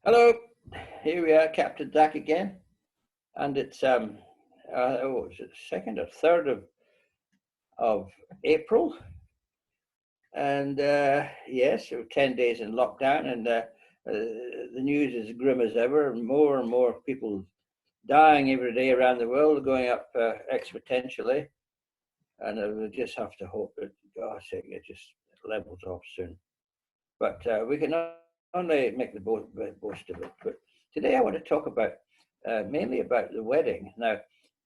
Hello, here we are, Captain Jack again, and it's is it second or third of April, and yes, we're 10 days in lockdown, and the news is grim as ever. And more people dying every day around the world, going up exponentially, and we just have to hope that God's sake it just levels off soon. But we can only make the most of it. But today I want to talk about mainly about the wedding. Now,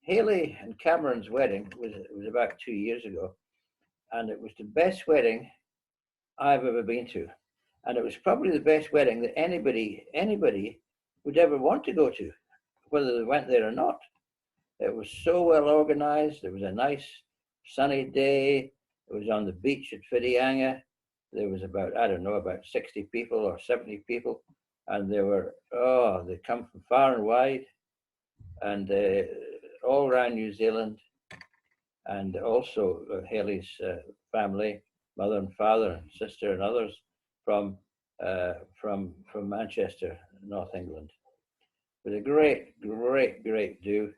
Haley and Cameron's wedding was about 2 years ago, and it was the best wedding I've ever been to, and it was probably the best wedding that anybody would ever want to go to, whether they went there or not. It was so well organized. It was a nice sunny day. It was on the beach at Whitianga. There was about, I don't know, about 60 people or 70 people. And they come from far and wide and all around New Zealand. And also Haley's family, mother and father and sister and others from Manchester, North England. It was a great do.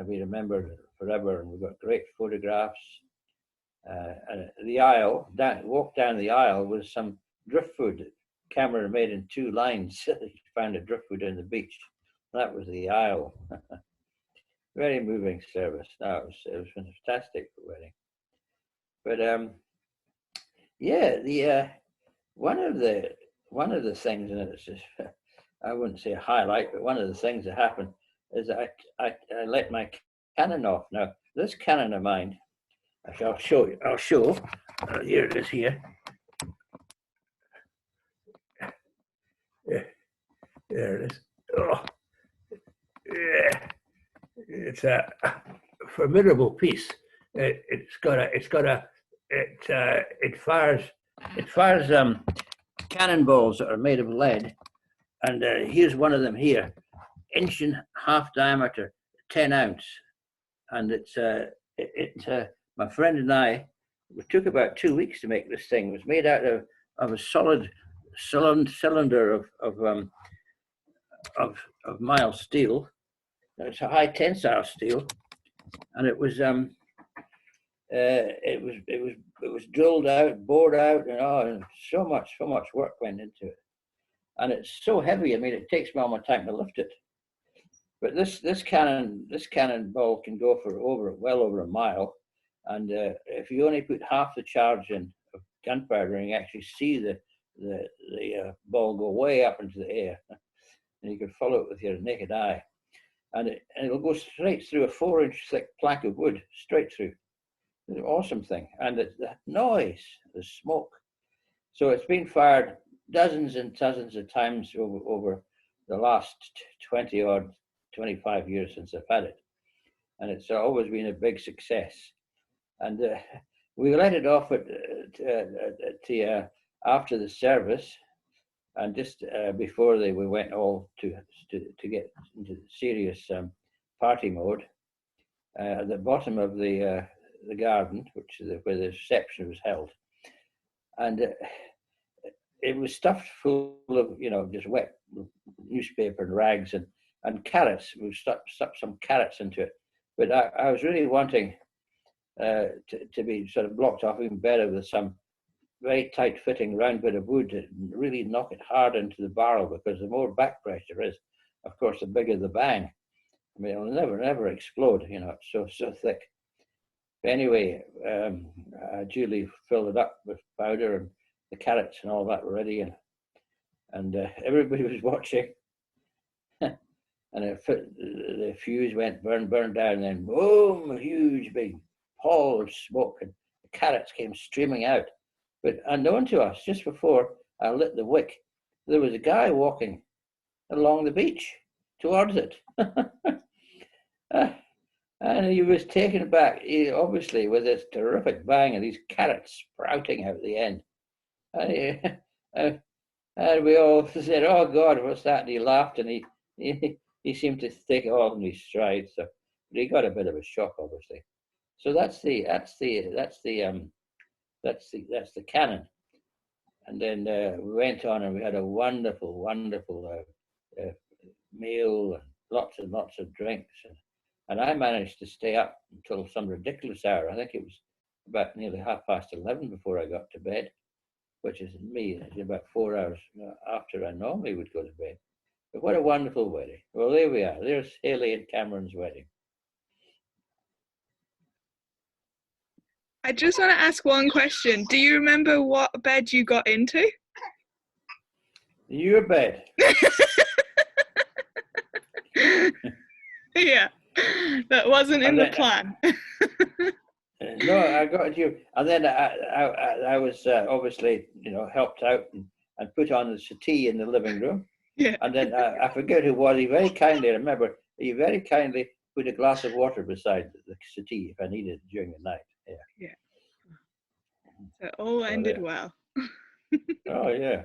We remembered forever, and we got great photographs. And the aisle, walk down the aisle was some driftwood. Camera made in two lines. You found a driftwood on the beach. That was the aisle. Very moving service. No, it was fantastic wedding. But yeah, the one of the things, and it's just, I wouldn't say a highlight, but one of the things that happened is that I let my cannon off. Now, this cannon of mine, I'll show you. Here it is here. Yeah, there it is. Oh, yeah. It's a formidable piece. It fires cannonballs that are made of lead, and here's one of them here, inch and half diameter, 10 ounce, and my friend and I, it took about 2 weeks to make this thing. It was made out of a solid cylinder of mild steel. It's a high tensile steel, and it was drilled out, bored out, and so much work went into it. And it's so heavy. I mean, it takes me all my time to lift it. But this cannonball can go for well over a mile, and if you only put half the charge in of gunpowder, you actually see the ball go way up into the air, and you can follow it with your naked eye, and it'll go straight through a 4-inch thick plank of wood, straight through. It's an awesome thing, and the noise, the smoke. So it's been fired dozens and dozens of times over the last 25 years since I've had it, and it's always been a big success. And we let it off after the service, and just before we went all to get into serious party mode. At the bottom of the garden, which is where the reception was held, and it was stuffed full of just wet newspaper and rags and carrots. We stuck some carrots into it, but I was really wanting to be sort of blocked off even better with some very tight fitting round bit of wood to really knock it hard into the barrel, because the more back pressure is, of course, the bigger the bang. I mean, it'll never explode, it's so thick. But anyway, I duly filled it up with powder, and the carrots and all that were ready, and everybody was watching. And the fuse went burned down, and then boom, a huge big pall of smoke, and the carrots came streaming out. But unknown to us, just before I lit the wick, there was a guy walking along the beach towards it. And he was taken back, obviously, with this terrific bang and these carrots sprouting out the end. And we all said, "Oh God, what's that?" And he laughed, and he seemed to take it all in his stride. So, but he got a bit of a shock, obviously. So that's the cannon. And then we went on and we had a wonderful, wonderful meal and lots of drinks. And I managed to stay up until some ridiculous hour. I think it was about nearly 11:30 before I got to bed, which is me, it's about 4 hours after I normally would go to bed. But what a wonderful wedding. Well, there we are. There's Haley and Cameron's wedding. I just want to ask one question. Do you remember what bed you got into? Your bed. Yeah, that wasn't in the plan. No, I got you. And then I was obviously, helped out and put on the settee in the living room. Yeah. And then I forget who was. He very kindly, I remember, he very kindly put a glass of water beside the settee if I needed it during the night. Yeah. Yeah. So it all ended well. Oh, yeah.